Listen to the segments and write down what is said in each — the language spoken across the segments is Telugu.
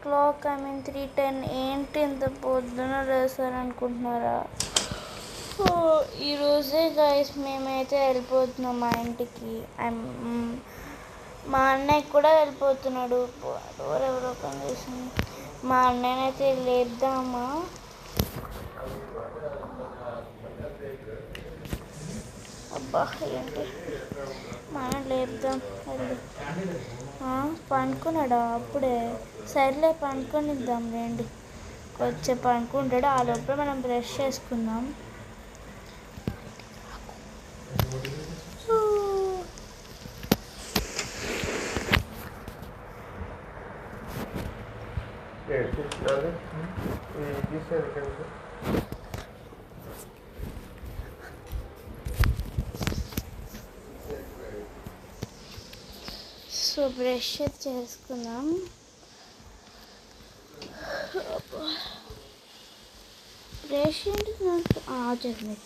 o'clock, 3:10. ఏంటి ఇంత పొద్దున లేస్తారనుకుంటున్నారా? ఈరోజే గైస్ మేమైతే వెళ్ళిపోతున్నాం మా ఇంటికి. మా అన్నయ్య కూడా వెళ్ళిపోతున్నాడు. ఎవరెవరో ఓపెన్ చేసింది. మా అన్నయ్యనైతే లేపుదామా? అబ్బా ఏంటి మనం లేపుదాం వెళ్ళి. పండుకున్నాడా అప్పుడే? సర్లే పండుకొనిద్దాం రండి. కొంచెం పండుకుంటాడు. ఆ లోపల మనం బ్రష్ చేసుకుందాం. సో బ్రష్ చేసుకుందాం. బ్రష్ ఏంటి నాకు చేసింది.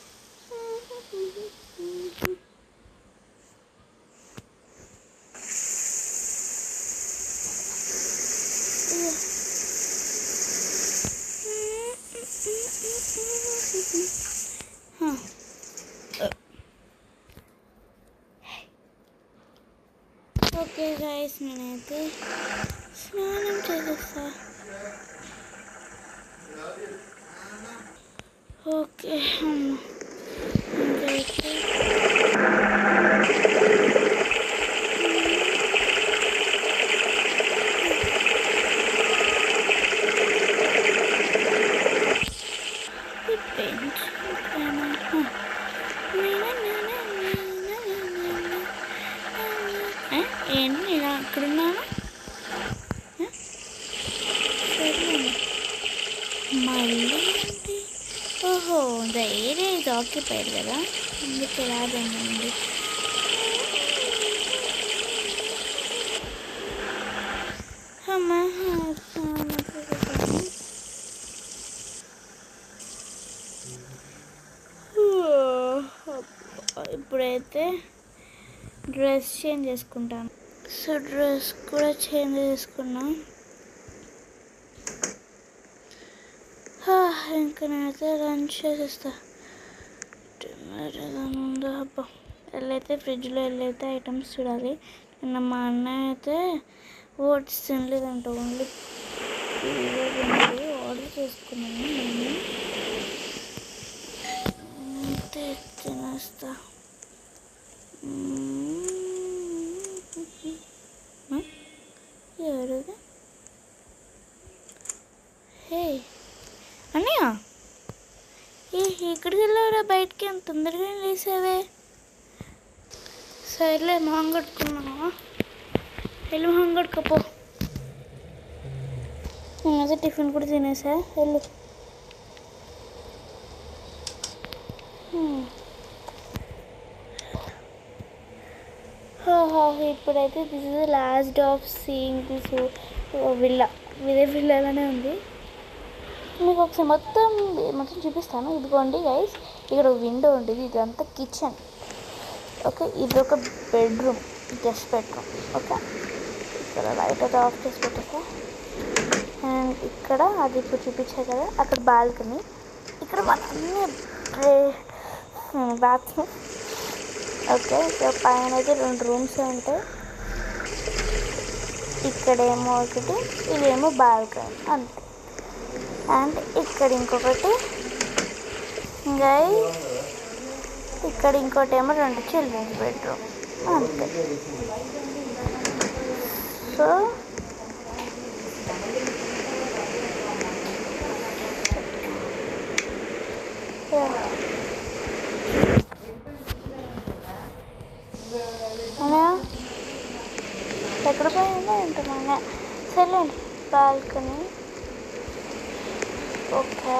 ఓకే గైస్, నేనైతే స్నానం చేసేస్తా. ఓకే ఇంకైతే ఏంటి నేను అక్కడున్నాను. మళ్ళీ ఓహో ద ఏరియా ఇది ఆక్యుపైడ్ కదా, అందుకే రాదండి. ఇప్పుడైతే డ్రెస్ చేంజ్ చేసుకుంటాను. సో డ్రెస్ కూడా చేంజ్ చేసుకున్నాం. ఇంకా నేనైతే లంచ్ చేసేస్తా. డిన్నర్ ఏదైనా ఉందా? అబ్బా వెళ్ళైతే ఫ్రిడ్జ్లో వెళ్ళైతే ఐటమ్స్ చూడాలి. నిన్న మా అన్నయ్య అయితే ఓట్స్ తినలేదంట, ఓన్లీ ఆర్డర్ చేసుకున్నాను. నేను అయితే తినేస్తా. ఎవరిది? హే అన్నయ్య, ఎక్కడికి వెళ్ళావురా? బయటికి అంత తొందరగా లేసావే. సరేలే మొహం కట్టుకున్నావా? వెళ్ళి మొహం కట్టుకోపో. నేనైతే టిఫిన్ కూడా తినేసా. వెళ్ళు. ఇప్పుడైతే this is the last of seeing this villa. ఇదే విల్లాలోనే ఉంది. మీకు ఒకసారి మొత్తం చూపిస్తాను. ఇదిగోండి గైస్, ఇక్కడ విండో ఉండేది. ఇదంతా కిచెన్. ఓకే, ఇది ఒక బెడ్రూమ్, గెస్ట్ బెడ్రూమ్. ఓకే, ఇక్కడ లైట్ అయితే ఆఫ్ చేసి పెట్టేసా. అండ్ ఇక్కడ అది ఇప్పుడు చూపించాయి కదా, అక్కడ బాల్కనీ. ఇక్కడ మన అన్ని బాత్రూమ్. ఓకే, ఇక్కడ పైన అయితే 2 రూమ్స్ ఉంటాయి. ఇక్కడేమో ఒకటి, ఇదేమో బాల్కనీ అంతే. అండ్ ఇక్కడ ఇంకొకటి ఇక్కడ ఇంకోటి ఏమో 2 చిల్డ్రన్స్ బెడ్రూమ్ అంతే. సో ఎక్కడ పోయిందో ఏంటన్నా. సరేండి, బాల్కనీ. ఓకే,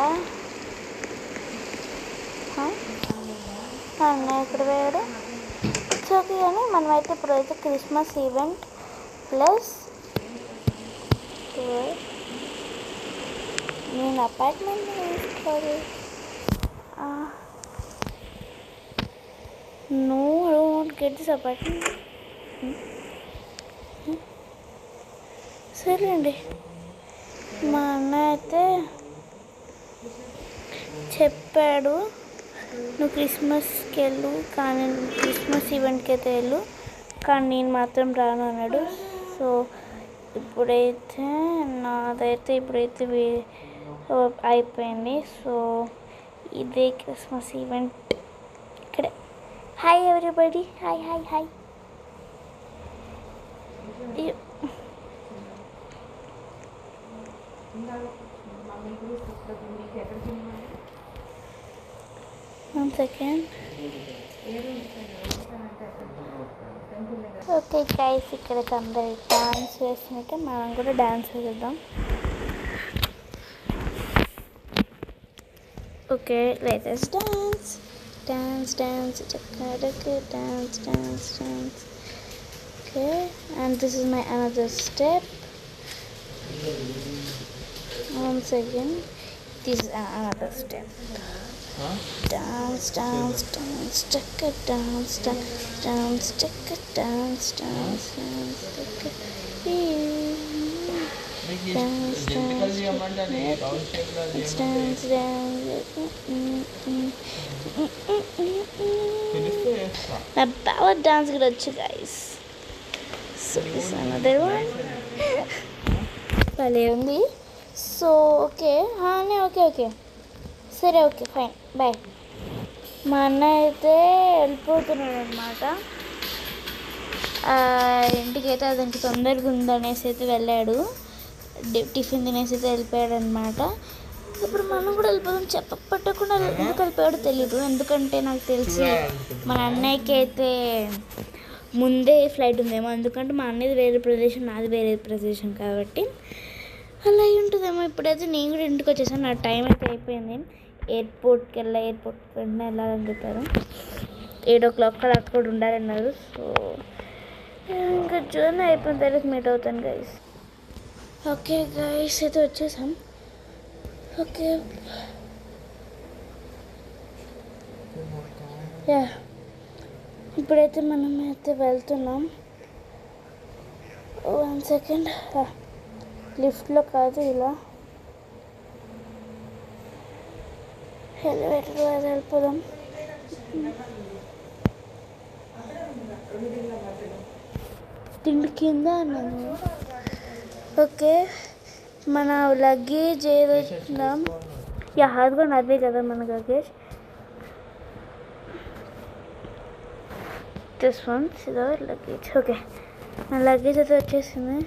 అన్నయ్య ఎక్కడ పోయాడు? It's okay. కానీ మనమైతే ఇప్పుడైతే క్రిస్మస్ ఈవెంట్ ప్లస్ నేను అపార్ట్మెంట్ తీసుకోవాలి. No, I don't want to get this apartment. సరే అండి, మా అన్న అయితే చెప్పాడు, నువ్వు క్రిస్మస్కి వెళ్ళు, కానీ క్రిస్మస్ ఈవెంట్కి అయితే వెళ్ళు, కానీ నేను మాత్రం రాను అన్నాడు. సో ఇప్పుడైతే నాదైతే అయిపోయింది. సో ఇదే క్రిస్మస్ ఈవెంట్ ఇక్కడే. Hi everybody, hi hi hi. One second. Okay guys, ఇక్కడ అందరు డాన్స్ వేస్తున్నట్టే మనం కూడా డాన్స్ వేద్దాం. Okay, let's dance dance dance చక్కడకు dance dance dance. Okay, and this is my another step. One second, this is another step. Dance dance dance chakka dance dance dance chakka dance dance dance chakka dance dance నా బాగా డాన్స్ కూడా వచ్చు guys. So this another one. భలే ఉంది. సో ఓకే ఓకే ఓకే సరే, ఓకే ఫైన్, బాయ్. మా అన్న అయితే వెళ్ళిపోతున్నాడు అనమాట ఇంటికి. అయితే అతనికి తొందరగా ఉందనేసి అయితే వెళ్ళాడు, టిఫిన్ తినేసి అయితే వెళ్ళిపోయాడు అనమాట. ఇప్పుడు మనం కూడా వెళ్ళిపోదాం, చెప్పకుండా ఎందుకు వెళ్ళిపోయాడో తెలీదు. ఎందుకంటే నాకు తెలిసి మన అన్నయ్యకి అయితే ముందే ఫ్లైట్ ఉందేమో, ఎందుకంటే మా అన్నయ్యది వేరే ప్రదేశం, నాది వేరే ప్రదేశం కాబట్టి అలా ఉంటుందేమో. ఇప్పుడైతే నేను కూడా ఇంటికి వచ్చేసాను, నా టైం అయితే అయిపోయింది. ఎయిర్పోర్ట్కి వెంటనే వెళ్ళాలని చెప్పారు. 7 o'clock అక్కడ ఉండాలన్నారు. సో ఇంకా జర్నీ అయిపోయిన తర్వాత మీట్ అవుతాను గైస్. ఓకే గైస్, అయితే వచ్చేసాం. ఓకే యా, ఇప్పుడైతే మనం అయితే వెళ్తున్నాం. 1 second, లిఫ్ట్లో కాదు, ఇలా ఎలివేటర్ వెళ్ళిపోదాం. తిండి కింద అన్నాను. ఓకే, మన లగేజ్ ఏదో వచ్చిందాం. యా, అది కూడా అదే కదా మన లగేజ్. దిస్ వన్ ఇదో లగేజ్. ఓకే, మన లగేజ్ అయితే వచ్చేసింది.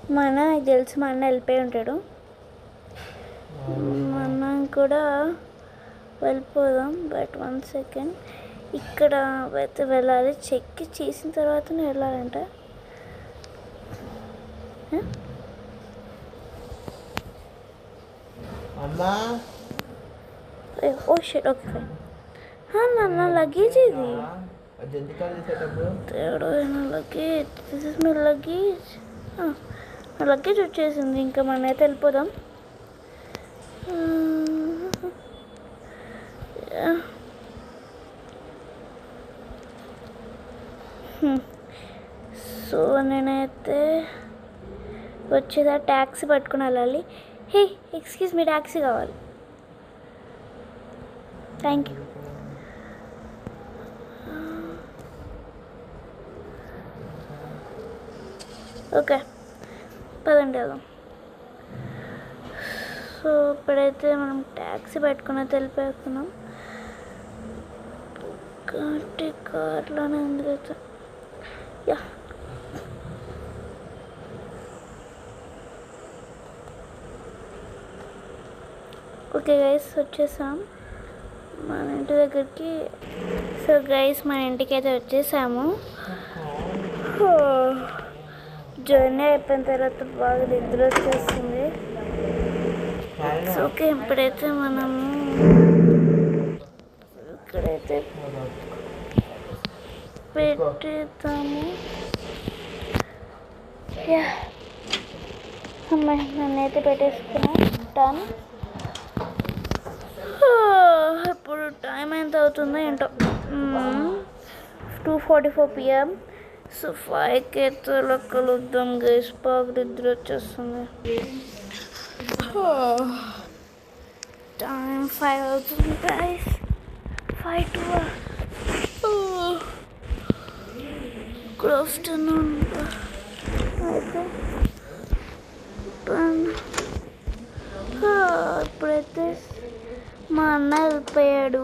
మా అన్న నాకు తెలిసి మా అన్న వెళ్ళిపోయి ఉంటాడు. మా అన్న కూడా వెళ్ళిపోదాం. బట్ 1 second, ఇక్కడ అయితే వెళ్ళాలి. చెక్ చేసిన తర్వాతనే వెళ్ళాలంట. Oh shit, okay fine. నా లగేజ్ ఇది luggage, this is my luggage. నా లగేజ్ వచ్చేసింది. ఇంకా మనం అయితే వెళ్ళిపోదాం. సో నేనైతే వచ్చేదా ట్యాక్సీ పట్టుకుని వెళ్ళాలి. హే ఎక్స్క్యూజ్ మీ, ట్యాక్సీ కావాలి. Thank you. ఓకే, పదండి వెళ్దాం. సో ఇప్పుడైతే మనం ట్యాక్సీ పెట్టుకుని వెళ్ళిపోతున్నాం. కాబట్టి కార్లోనే ఉంది. యా, ఓకే గైస్, వచ్చేసాం మన ఇంటి దగ్గరికి. సో గైస్, మన ఇంటికి అయితే వచ్చేసాము. జర్నీ అయిపోయిన తర్వాత బాగా నిద్ర వచ్చేస్తుంది. ఓకే, ఇప్పుడైతే మనము ఇక్కడైతే పెట్టేద్దాము. అమ్మాయి నన్నైతే పెట్టేసుకున్నాను. ఇప్పుడు టైం ఎంత అవుతుందో ఏంటో, 2:44 PM. సో 5కి అయితే కలుద్దాం గైస్. బాగా నిద్ర వచ్చేస్తుంది. టైం 5 అవుతుంది గైస్. 5 to good afternoon. అయితే ఇప్పుడైతే మా అన్న వెళ్ళిపోయాడు,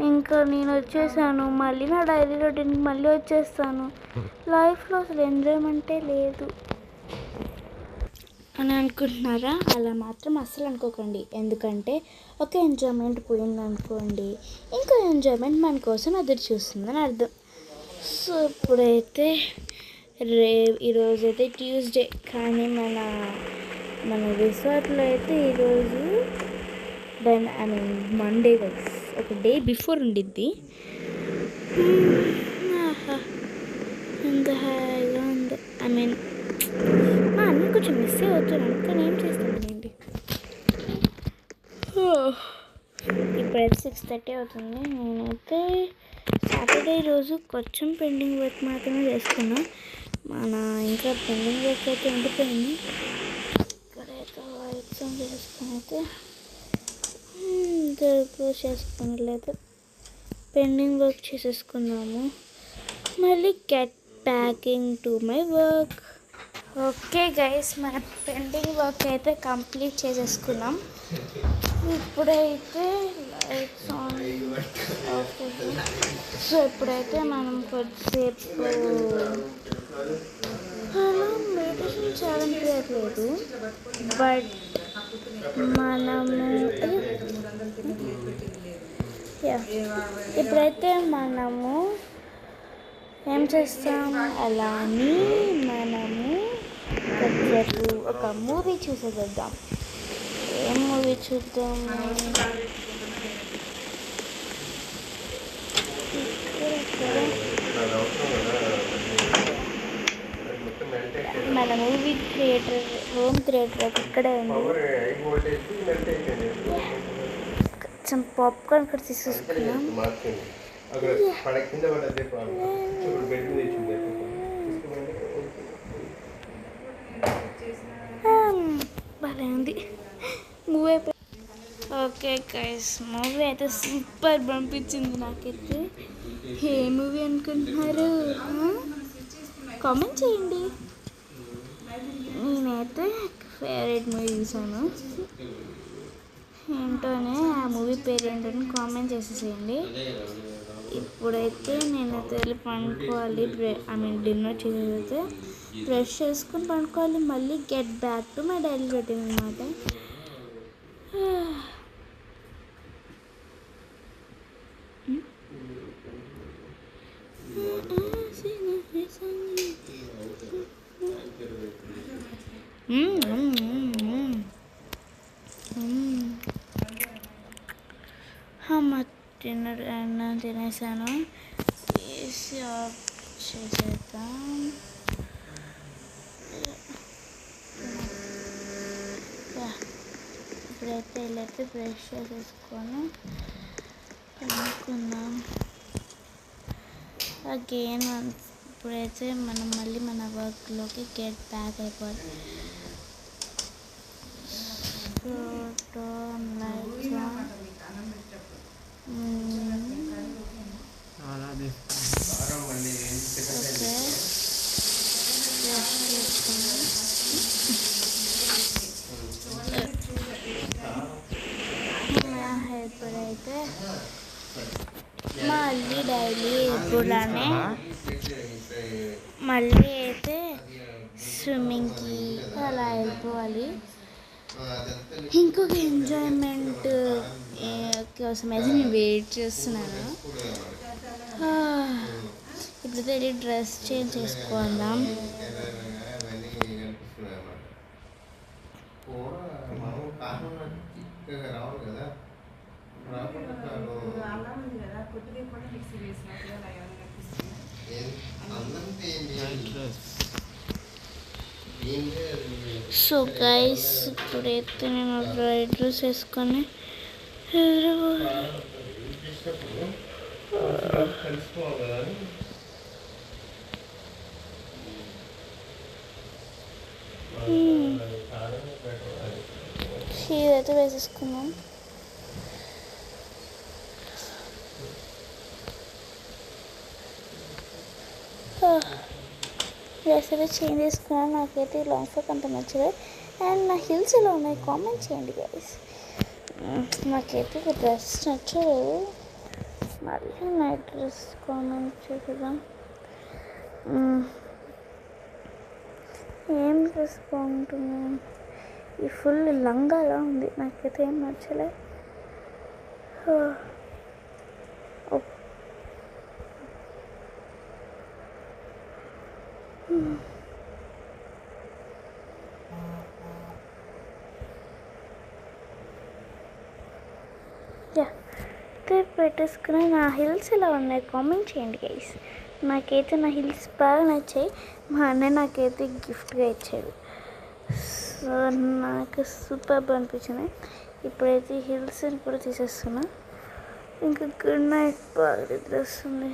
ఇంకా నేను వచ్చేసాను. మళ్ళీ నా డైలీ రొటీన్కి మళ్ళీ వచ్చేస్తాను. లైఫ్లో అసలు ఎంజాయ్మెంటే లేదు అని అనుకుంటున్నారా? అలా మాత్రం అస్సలు అనుకోకండి. ఎందుకంటే ఒక ఎంజాయ్మెంట్ పోయిందనుకోండి, ఇంకో ఎంజాయ్మెంట్ మన కోసం ఎదురు చూస్తుందని అర్థం. సో ఇప్పుడైతే ఈరోజైతే ట్యూస్డే, కానీ మన రిసార్ట్లో అయితే ఈరోజు మండే గైస్, ఒక డే బిఫోర్ ఉండిద్ది. ఎంత హాయిగా ఉంది. మా అన్న కొంచెం మిస్ అవుతున్నాను, కానీ ఏం చేస్తానండి. ఇప్పుడైతే 6:30 అవుతుంది. నేనైతే సాటర్డే రోజు కొంచెం పెండింగ్ వర్క్ మాత్రమే చేసుకున్నా. ఇంకా పెండింగ్ వర్క్ అయితే ఉండిపోయింది. ఇక్కడైతే ఎగ్జామ్ చేసుకుని అయితే క్లోజ్ చేసుకుని లేదా పెండింగ్ వర్క్ చేసేసుకున్నాము. మళ్ళీ get backing to my work. Okay guys, మన పెండింగ్ వర్క్ అయితే కంప్లీట్ చేసేసుకున్నాం. ఇప్పుడైతే లైట్స్ ఆన్. ఓకే, సో ఇప్పుడైతే మనం కొద్దిసేపు అలా మెడిటేషన్ చేయాలనిపించట్లేదు, బట్ ఇప్పుడైతే మనము ఏం చేస్తాము, అలా అని మనము కొద్దిసేపు ఒక మూవీ చూసేద్దాం. ఏం మూవీ చూద్దాము? మన మూవీ థియేటర్, హోమ్ థియేటర్ ఇక్కడే ఉంది. కొంచెం పాప్కార్న్ ఇక్కడ తీసుకున్నాం. బాగా ఉంది మూవీ. ఓకే గైస్, మూవీ అయితే సూపర్ పంపించింది నాకైతే. ఏ మూవీ అనుకుంటున్నారు? కామెంట్ చేయండి. నేనైతే ఫేవరెట్ మూవీ చూసాను. ఏంటోనే ఆ మూవీ పేరు ఏంటని కామెంట్ చేసేసేయండి. ఇప్పుడైతే నేనైతే వెళ్ళి పండుకోవాలి. డిన్నర్ చేసేదైతే బ్రష్ చేసుకుని పండుకోవాలి. మళ్ళీ get back to my daily routine అనమాట. డిన్నర్ అన్నం తినేసాను. ఏసీ ఆఫ్ చేసేద్దాం. ఇప్పుడైతే వెళ్ళైతే బ్రష్ చేసేసుకొని పండుకుందాం. అగైన్ ఇప్పుడైతే మనం మళ్ళీ మన వర్క్లోకి గెట్ బ్యాక్ అయిపోవాలి. ఇప్పుడైతే మళ్ళీ డైలీ ఎప్పుడులానే మళ్ళీ అయితే స్విమ్మింగ్కి అలా వెళ్ళిపోవాలి. ఇంకొక ఎంజాయ్మెంట్ కోసం అయితే నేను వెయిట్ చేస్తున్నాను. ఇప్పుడు వెళ్ళి డ్రెస్ చేంజ్ చేసుకుందాం. సో గైస్, ఇప్పుడైతే నేను డ్రైడ్ డ్రెస్ వేసుకొని షీర్ అయితే వేసేసుకున్నాం. డ్రెస్ అయితే చేంజ్ చేసుకున్నాను. నాకైతే ఈ లాంగ్ ఫ్రాక్ అంత నచ్చలేదు. అండ్ నా హిల్స్ ఎలా ఉన్నాయి కామెంట్ చేయండి గైస్. నాకైతే ఈ డ్రెస్ నచ్చదు. మళ్ళీ నైట్ డ్రెస్ కామెంట్ చేద్దాం. ఏం డ్రెస్ బాగుంటుంది? ఈ ఫుల్ లంగాలా ఉంది, నాకైతే ఏం నచ్చలే. పెట్టేసుకుని నా హిల్స్ ఎలా ఉన్నాయి కామెంట్ చేయండి గైస్. నాకైతే నా హిల్స్ బాగా నచ్చాయి. మా అన్నయ్య నాకైతే గిఫ్ట్గా ఇచ్చాడు. సో నాకు సూపర్ అనిపించినాయి. ఇప్పుడైతే హిల్స్ని కూడా తీసేస్తున్నా. ఇంకా గుడ్ నైట్ బాగా నిద్ర వస్తుంది.